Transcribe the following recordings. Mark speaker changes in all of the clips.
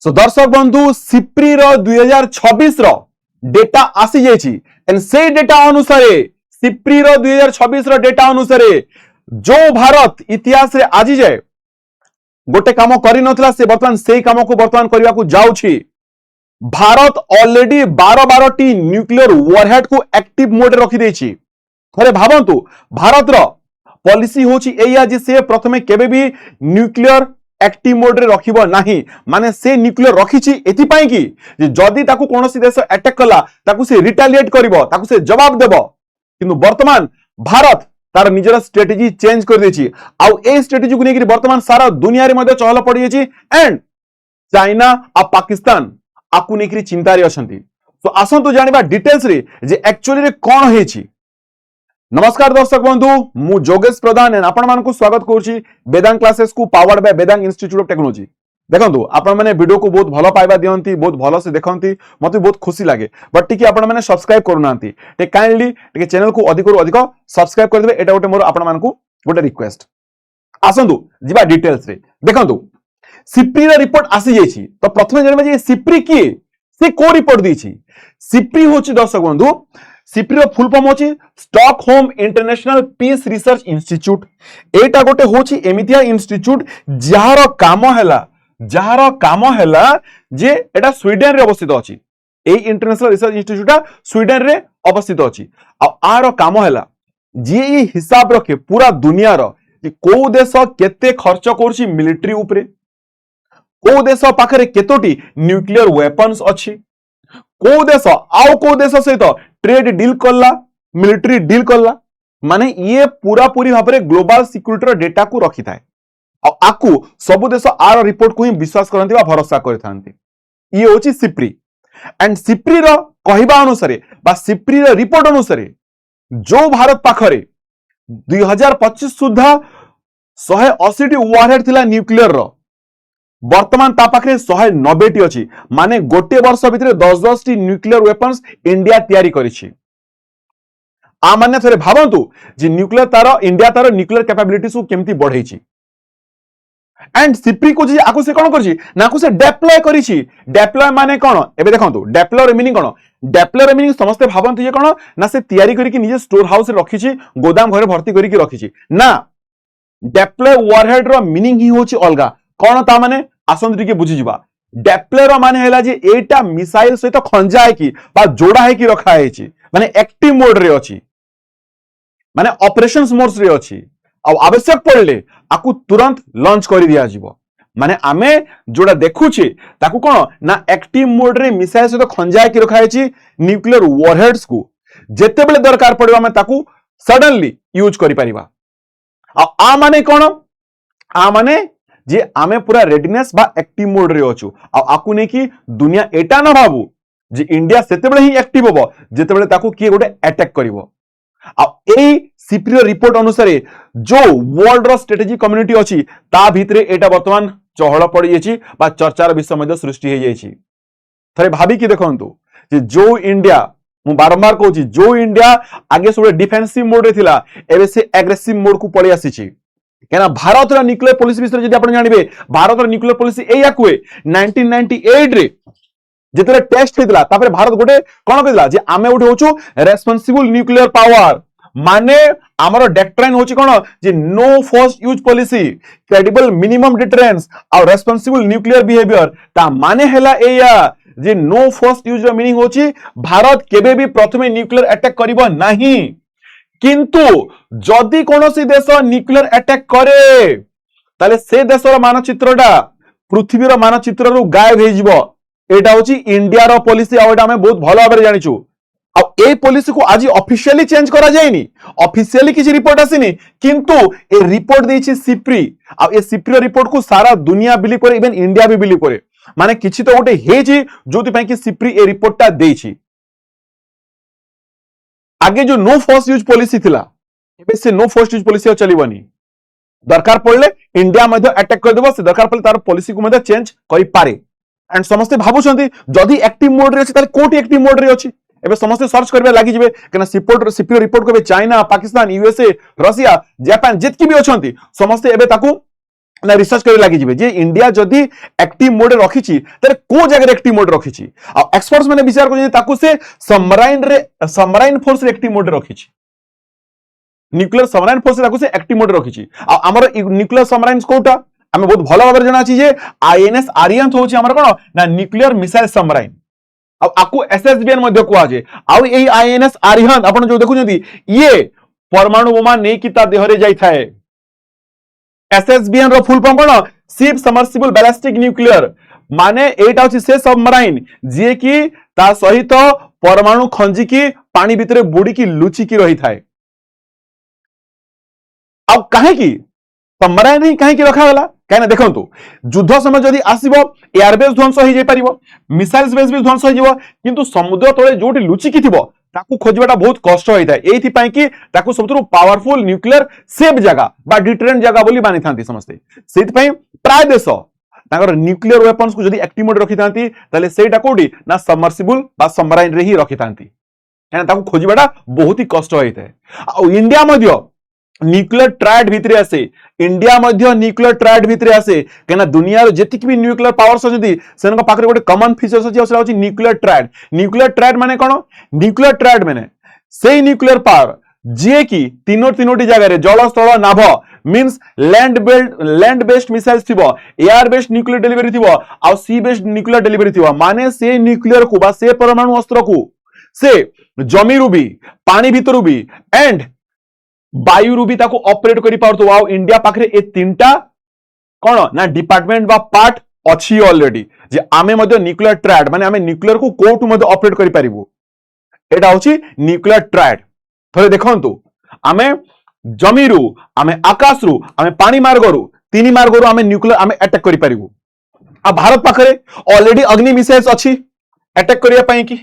Speaker 1: सो दर्शक बंधु सिप्री रो 2026 रो डेटा आसी जाइछि एंड से डेटा अनुसार सिप्री रो 2026 रो डेटा अनुसार जो भारत इतिहास रे आजि जाए गोटे काम करि नथला से वर्तमान सेही काम को वर्तमान करबा को जाउछि। भारत ऑलरेडी 12 टी न्यूक्लियर वॉरहेड को एक्टिव मोड रे रखि देछि। थरे भाबंतु भारत रो पॉलिसी होछि एया जे से प्रथमे केबे भी न्यूक्लियर एक्टिव मोड रे रखिबो नाही, माने से न्यूक्लियर रखिछि एथि पई कि जदि ताकू कोनोसी देश अटैक कला ताकू से रिटेलिएट करिवो, ताकू से जवाब देबो। किंतु वर्तमान भारत तार निजर स्ट्रेटेजी चेंज कर देछि आउ ए स्ट्रेटेजी को नेकि वर्तमान सारा दुनिया रे मध्ये चहल पड़ी अछि एंड चाइना आ पाकिस्तान आकू नेकि चिंता रे अछंती। तो आसंतु जानिबा डिटेल्स रे जे एक्चुअली रे कोन हेछि। नमस्कार दर्शक बंधु, मु जोगेश प्रधान एंड आपण मानकु स्वागत करूछि वेदांत क्लासेस को powered by Vedantu institute of technology. देखंतु आपण माने वीडियो को बहुत भलो पाइबा दियंती, बहुत भलो से देखंती, मते बहुत खुशी लागे। बट टिके आपण माने सब्सक्राइब करूनांती, टे काइंडली टिके चैनल को अधिक रु अधिक सब्सक्राइब कर देबे। एटा गोटे मोर आपण मानकु गोटे रिक्वेस्ट। आसंतु जिबा डिटेल्स रे। देखंतु सिप्री रा रिपोर्ट आसी जाईछि। तो प्रथमे जणबे जे सिप्री की से को रिपोर्ट दीछि। सिप्री होछि दर्शक बंधु, सिप्री रो फुल फॉर्म होछि Stockholm International Peace Research Institute. एटा गोटे होछि एमितिया इंस्टीट्यूट जहार काम हैला जे एटा स्वीडन रे अवस्थित अछि। ए इंटरनेशनल रिसर्च इंस्टीट्यूट स्वीडन रे अवस्थित अछि। आ आरो काम हैला जे ई हिसाब रखे पूरा दुनिया रो कि को देश केते खर्च करछि मिलिटरी उपरे, को देश पाखरे केतोटी न्यूक्लियर वेपन्स अछि, को देश आउ को देश सहित ट्रेड डील करला, मिलिटरी डील करला, माने ये पूरा पूरी भाबरे ग्लोबल सिक्योरिटी रो डेटा को रखि थाए। आ आकू सब देश आर रिपोर्ट को ही विश्वास करथि बा भरोसा करथांती। ये होची सिप्री एंड सिप्री रो कहिबा अनुसार बा सिप्री रो रिपोर्ट अनुसार जो भारत पाखरे 2025 सुधा 180 टी वॉरहेड थिला न्यूक्लियर रो, वर्तमान ता पाखरे 190 टी अछि। माने गोटे वर्ष भितरे 10 टी न्यूक्लियर वेपन्स इंडिया तयारी करिछि। आ माने थरे भाबंतु जे न्यूक्लियर तारो इंडिया तारो न्यूक्लियर कैपेबिलिटीज को केमती बढ़ेछि एंड सिप्री को जे आकु से कोन करछि ना को से डिप्लॉय करिछि। डिप्लॉय माने कोन एबे देखंतु डिप्लॉय रे मीनिंग कोन। डिप्लॉय रे मीनिंग समस्त भाबंतु जे कोन ना से तयारी करिकि निजे स्टोर हाउस रे रखिछि, गोदाम घरे भर्ती करिकि रखिछि ना। डिप्लॉय वॉरहेड रो मीनिंग ही होछि अलगा। कोन ता माने आसंतु टिके बुझि जिबा। डिप्लॉय रो माने हैला जे एटा मिसाइल सहित खंजा है कि बा जोड़ा है कि रखा है, माने एक्टिव मोड रे अछि, माने ऑपरेशंस मोड रे अछि। आ आवश्यक पड़ले आकु तुरंत लॉन्च कर दिया जिवो। माने आमे जोड़ा देखुछि ताकु कोन ना एक्टिव मोड रे मिसाइल सहित खंजा कि रखा है न्यूक्लियर वॉरहेड्स को जेते बेले दरकार पड़िबा में ताकु सडनली यूज करि परिबा। आ माने कोन, आ माने जे आमे पूरा रेडीनेस बा एक्टिव मोड रे अछु। आ आकु ने कि दुनिया एटा न भाबू जे इंडिया सेते बेले ही एक्टिव होबो जेते बेले ताकु की गोटे अटैक करिवो। आ ए सिप्री रिपोर्ट अनुसार जो वर्ल्ड रो स्ट्रेटेजी कम्युनिटी अछि ता भितरे एटा वर्तमान चहल पड़ी जायछि बा चर्चार विषय मध्ये सृष्टि हे जायछि। थरे भाबी कि देखंतु जे जो इंडिया, मु बारंबार कहूछि, जो इंडिया आगे सब डिफेंसिव मोड रे थिला एबे से एग्रेसिव मोड को पळि आसीछि। केना भारत रो न्यूक्लियर पॉलिसी विषय जदि आपण जानिबे, भारत रो न्यूक्लियर पॉलिसी एया कुए 1998 रे जेतरे टेस्ट हेतला तापर भारत गोटे कोन कहला जे आमे उठे होछु रेस्पोंसिबल न्यूक्लियर पावर। माने हमरो डॉक्ट्रिन होछि कोन जे no force use policy, credible minimum deterrence और रेस्पोंसिबल न्यूक्लियर बिहेवियर। ता माने हैला एया जे नो फोर्स यूज रो मीनिंग होछि भारत केबे भी प्रथमे न्यूक्लियर अटैक करिवो नाही, किंतु जदि कोनोसी देश न्यूक्लियर अटैक करे ताले से देशर मानचित्रटा पृथ्वी रो मानचित्र रु गायब हे जिवो। एटा होछि इंडिया रो पॉलिसी। आ एटा हमें बहुत भलो भाबरे जानिछु। आ ए पॉलिसी को आज ऑफिशियली चेंज करा जायनी, ऑफिशियली किछि रिपोर्ट आसीनी, किंतु ए रिपोर्ट देछि सिप्री। आ ए सिप्री रिपोर्ट को सारा दुनिया बिलीव करे, इवन इंडिया भी बिलीव करे। माने किछि तो गोटे हेछि जोति पई कि सिप्री ए रिपोर्टटा देछि। आगे जो नो फोर्स यूज पॉलिसी थिला एबे से नो फोर्स यूज पॉलिसी चलीबनी। दरकार पड़ले इंडिया मध्ये अटैक कर देबो, से दरकार पड़ले तार पॉलिसी को मध्ये चेंज करि पारे। एंड समस्त भाबुछंती जदि एक्टिव मोड रे अछि ताले कोठी एक्टिव मोड रे अछि। एबे समस्त सर्च करबे लागि जिवे केना सिप्री रिपोर्ट को China, Pakistan, USA, Russia, Japan जेतकी भी अछंती समस्त एबे ताकू ना रिसर्च करे लगी जे इंडिया जदि एक्टिव मोड रखिछि तरे को जगह एक्टिव मोड रखिछि आ एक्सपर्ट्स माने विचार कर ताकू से सबमराइन फोर्स रे एक्टिव मोड रखिछि न्यूक्लियर सबमराइन फोर्स ताकू से एक्टिव मोड रखिछि आ हमर न्यूक्लियर सबमराइन्स कोटा हमें बहुत भलो भाबरे जना अछि जे आईएनएस आरियंत होछि हमर कोन ना न्यूक्लियर मिसाइल सबमराइन अब आकू एसएसबीएन मध्ये को आजे आउ एई आईएनएस आरियंत आपण जो देखु जदी ये परमाणु बोमा नै कि ता देहरे जाई थाए एसएसबीएन रो फुल फॉर्म कोन शिप सबमर्सिबल बैलिस्टिक न्यूक्लियर माने एटा होछि से सबमराइन जे कि ता सहित परमाणु खंजी की पानी भितरे बुडी की लुचि की रही थाए अब काहे की सबमराइन ही काहे की रखा गला कहना देखंतु युद्ध समय जदि आसीबो एयरबेस ध्वंस हो जाई परिबो मिसाइल्स बेस भी ध्वंस हो जिवो किंतु समुद्र तळे जोटी लुचि की थिबो ताकू खोजबाटा बहुत कष्ट होई थाए एथि पई कि ताकू सबथुरु पावरफुल न्यूक्लियर सेफ जगह बा डिटरेंट जगह बोली मानि थांती समस्ते सेति पई प्राय देश ताकर न्यूक्लियर वेपन्स को जदि एक्टिव मोड रखि थांती तले सेटा कोडी ना सबमर्सिबल बा सबमराइन रे ही रखि थांती कहना ताकू खोजबाटा बहुत ही कष्ट होई थाए आ इंडिया मध्य न्यूक्लियर ट्रायड भितरे आसे इंडिया मध्य न्यूक्लियर ट्रायड भितरे आसे केना दुनिया रो जेतिक भी न्यूक्लियर पावर्स अछंती सेनका पाखरे गोटे कॉमन फीचर्स अछि ओसरा अछि न्यूक्लियर ट्रायड माने कोन न्यूक्लियर ट्रायड माने सेही न्यूक्लियर पावर जे कि तीनोटी जगह रे जल स्थल नाभ मींस लैंड बेस्ड मिसाइल्स थिबो एयर बेस्ड न्यूक्लियर डिलीवरी थिबो आ सी बेस्ड न्यूक्लियर डिलीवरी थिबो माने से न्यूक्लियर को बा से परमाणु अस्त्र को से जमी रुबी पानी भितरु भी एंड वायु रूबी ताको ऑपरेट करि पारतो आ इंडिया पाखरे ए तीनटा कोन ना डिपार्टमेंट बा पार्ट अछि ऑलरेडी जे आमे मध्ये न्यूक्लियर ट्रायड माने आमे न्यूक्लियर को कोर्ट मध्ये ऑपरेट करि पारिबो एटा होछि न्यूक्लियर ट्रायड थरे देखंतु आमे जमीरु आमे आकाशरु आमे पानी मार्गरु तीन मार्गरु आमे न्यूक्लियर आमे अटैक करि पारिबो आ भारत पाखरे ऑलरेडी अग्नि मिसाइल्स अछि अटैक करिया पई कि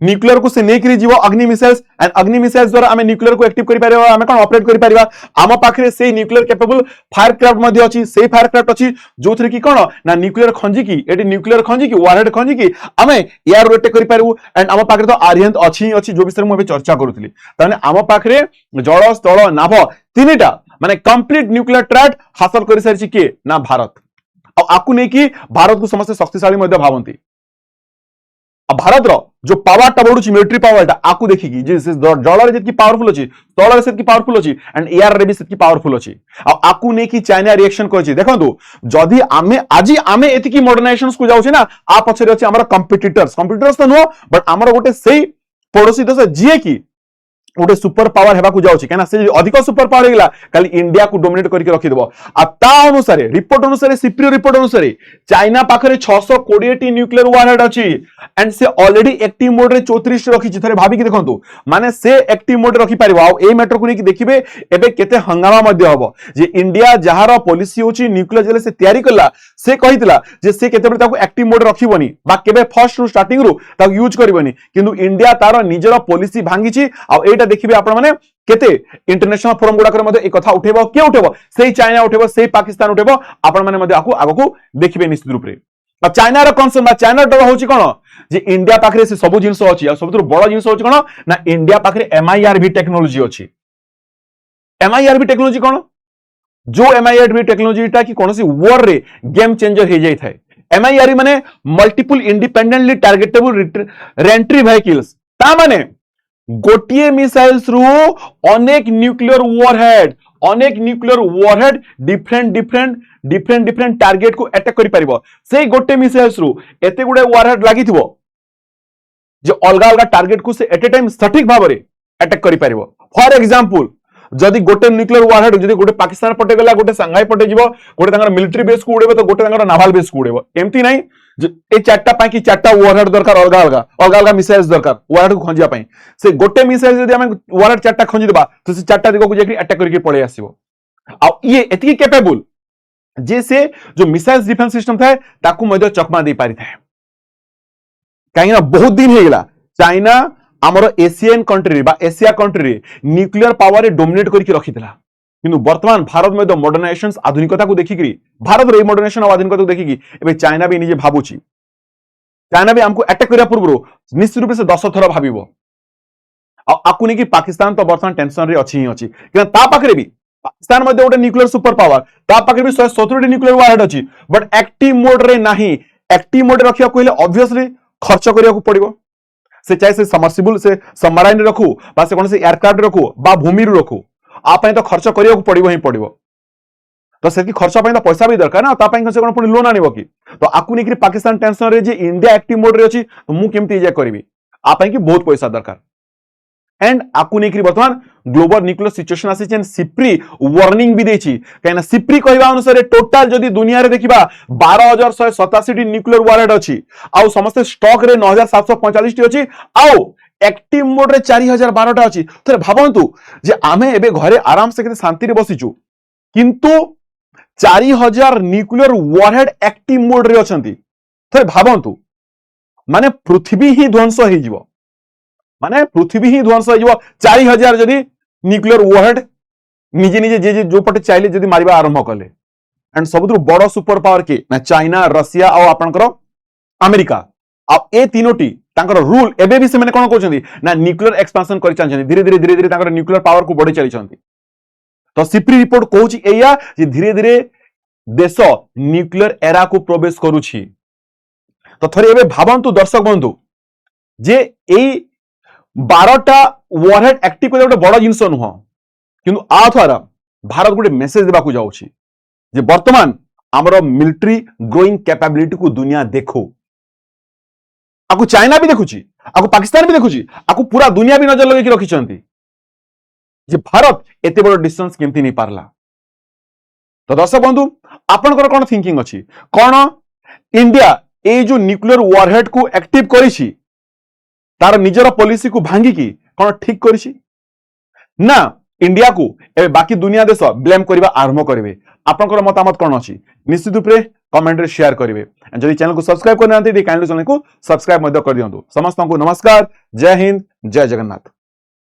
Speaker 1: न्यूक्लियर को से नेकरी जीव अग्नि मिसाइल्स एंड अग्नि मिसाइल्स द्वारा आमे न्यूक्लियर को एक्टिव करि पारिबा आमे कोन ऑपरेट करि पारिबा आम पाखरे से न्यूक्लियर कैपेबल फायर क्राफ्ट मध्ये अछि से फायर क्राफ्ट अछि जोथरे कि कोन ना न्यूक्लियर खंजी की एटी न्यूक्लियर खंजी की वारहेड खंजी की आमे एयर अटैक करि पारिबु एंड आम पाखरे तो आर्यंत अछि जो विषय में चर्चा करूथली ताने आम पाखरे जल स्थल नाभ तीनटा माने कंप्लीट न्यूक्लियर ट्रायड हासिल करि सारिछि के ना भारत आ आकु नै कि भारत को समस्त शक्तिशाली मध्ये भावंती भारत रो जो पावर टा बढ़ुची मिलिटरी पावर टा आकु देखि कि जे जल रे जति पावरफुल अछि तळ रे सेति पावरफुल अछि एंड एयर रे भी सेति पावरफुल अछि आ आकु नै कि चाइना रिएक्शन करछि देखंतु जदि आमे एति कि मॉडर्नाइजेशंस को जाउ छै ना आ पछरे अछि हमर कंपिटिटर्स त नो बट हमर गोटे सेही पड़ोसी देश जे कि गोटे सुपर पावर हेबा को जाउछि केना से अधिक सुपर पावर हेगला खाली इंडिया को डोमिनेट करके रखि देबो आ ता अनुसार रिपोर्ट अनुसार सिप्रियो रिपोर्ट अनुसार चाइना पाखरे 620 टी न्यूक्लियर वारहेड अछि एंड से ऑलरेडी एक्टिव मोड रे 34 रखि छि थरे भाबी कि देखंतु माने से एक्टिव मोड रखि पारिबो आ ए मैटर को नै कि देखिबे एबे केते हंगामा मध्य हबो जे इंडिया जहार पॉलिसी होछि न्यूक्लियर जेले से तयारी करला से कहितला जे से केते बे ताको एक्टिव मोड रखिबोनी बा केबे फर्स्ट रु स्टार्टिंग रु ताको यूज करबोनी किंतु इंडिया तार निजर पॉलिसी भांगी छि आ एटा देखिबे आपण माने केते इंटरनेशनल फोरम गुडा करे मध्ये ए कथा उठेबो के उठेबो सेही चाइना उठेबो सेही पाकिस्तान उठेबो आपण माने मध्ये आगो देखिबे निश्चित रूप रे आ चाइना रो कॉन्सर्न बा चाइना डर होछि कोन जे इंडिया पाखरे से सब जिंस अछि आ सबथुर बड़ जिंस होछि कोन ना इंडिया पाखरे एमआईआरवी टेक्नोलॉजी अछि एमआईआरवी टेक्नोलॉजी कोन जो एमआईआरवी टेक्नोलॉजी टा कि कोनसी वॉर रे गेम चेंजर हे जाय थाए एमआईआरवी माने मल्टीपल इंडिपेंडेंटली टारगेटेबल रेंट्री व्हीकल्स ता माने गोटिए मिसाइल्स रु अनेक न्यूक्लियर वॉरहेड डिफरेंट टार्गेट को अटैक करि परिबो से गोटे मिसाइल्स रु एते गुडे वॉरहेड लागि थिबो जे अलगा अलगा टार्गेट को से एट ए टाइम सटीक भाबरे अटैक करि परिबो फॉर एग्जांपल जदि गोटे न्यूक्लियर वॉरहेड जदि गोटे पाकिस्तान पटे गला गोटे संघाई पटे जिवो गोटे तांगर मिलिटरी बेस को उडेबो तो गोटे तांगर नाval बेस को उडेबो एम्ति नै ए चारटा पाई कि चारटा वॉरहेड दरकार अलगा अलगा मिसाइल्स दरकार वॉरहेड को खंजिया पाई से गोटे मिसाइल जदि हम वॉरहेड चारटा खंजि देबा तो से चारटा दिगो को जेकि अटैक करके पळे आसीबो आ ये एति कैपेबल जे से जो मिसाइल्स डिफेंस सिस्टम थाए ताकू मध्ये चकमा दे पारि थाए काहेना बहुत दिन हे गेला चाइना हमर एशियन कंट्री बा एशिया कंट्री न्यूक्लियर पावर रे डोमिनेट करके रखितला किंतु वर्तमान भारत में मॉडर्नाइजेशंस आधुनिकता को देखिकरी भारत रे मॉडर्नाइजेशन और आधुनिकता को देखिकी एबे चाइना भी निजे भाबुची चाइना भी हमको अटैक करिया पूर्व निश्चित रूप से 10 थर भाबिबो आकु नै कि पाकिस्तान तो वर्तमान टेंशन रे अछि कि ता पाखरे भी पाकिस्तान मध्ये गोटे न्यूक्लियर सुपर पावर ता पाखे भी 170 न्यूक्लियर वारहेड अछि बट एक्टिव मोड रे नाही एक्टिव मोड रखिया कहले ऑब्वियसली खर्च करिया को पड़िबो से चाहे से सबमर्सिबल से सबमराइन रखू बा से कोन से एयरक्राफ्ट रखू बा भूमि रु रखू आ पई तो खर्च करिया को पड़िबो ही पड़िबो तो से खर्च पई तो पैसा भी दरकार ना ता पई से कोन पुनी लोन आनिबो की तो आकु नेकरी पाकिस्तान टेंशन रे जे इंडिया एक्टिव मोड रे अछि तो मु केमती जे करबी आ पई की बहुत पैसा दरकार एंड आकु नेकरी वर्तमान ग्लोबल न्यूक्लियर सिचुएशन आसी जेन सिप्री वार्निंग भी देछि कहना सिप्री कहबा अनुसार टोटल जदी दुनिया रे देखिबा 12187 टी न्यूक्लियर वारहेड अछि आउ समस्त स्टॉक रे 9745 टी अछि आउ एक्टिव मोड रे 4012 टा अछि तरे भाबंतु जे आमे एबे घरे आराम से केते शांति रे बसिचु किंतु 4000 न्यूक्लियर वारहेड एक्टिव मोड रे अछंती तरे भाबंतु माने पृथ्वी ही ध्वंस हे जिवो माने पृथ्वी ही ध्वंस हो 4000 जदि न्यूक्लियर वारहेड निजे निजे जे जो पटे चाइले जदि मारिबा आरंभ कले एंड सबुठु बड़ सुपर पावर के ना चाइना रशिया और आपनकर अमेरिका आ ए तीनोटी तांकर रूल एबे भी से माने कोन कहउछंती ना न्यूक्लियर एक्सपेंशन करि चाहछंती धीरे धीरे तांकर न्यूक्लियर पावर को बढ़ी चलीछंती तो सिप्री रिपोर्ट कहउची एया जे धीरे धीरे देश न्यूक्लियर एरा को प्रवेश करूची तो थरे एबे भाबंतु दर्शक बंधु जे एई 12टा वारहेड एक्टिव करे गोटे बड़ जिनस नुह किंतु आ द्वारा भारत गोटे मेसेज देबाकू जाउछि जे वर्तमान हमर मिलिटरी ग्रोइंग कैपेबिलिटी को दुनिया देखो आकु चाइना भी देखुछि आकु पाकिस्तान भी देखुछि आकु पूरा दुनिया भी नजर लगे रखी जे भारत एते बड़ डिस्टेंस केमती नहीं पारला तो दर्शक बंधु आपनकर कोन थिंकिंग अछि कोन इंडिया ए जो न्यूक्लियर वारहेड को एक्टिव करिछि तार निजर पॉलिसी को भांगी की कौन ठीक करिछि ना इंडिया को ए बाकी दुनिया देश ब्लेम करबा आरंभ करिवे आपनकर मतामत कोन अछि निश्चित रूप रे कमेंट रे शेयर करिवे जदि चैनल को सब्सक्राइब करनांती काइंडली चैनल को सब्सक्राइब मध्य कर दियंतु समस्त को नमस्कार जय हिंद जय जगन्नाथ।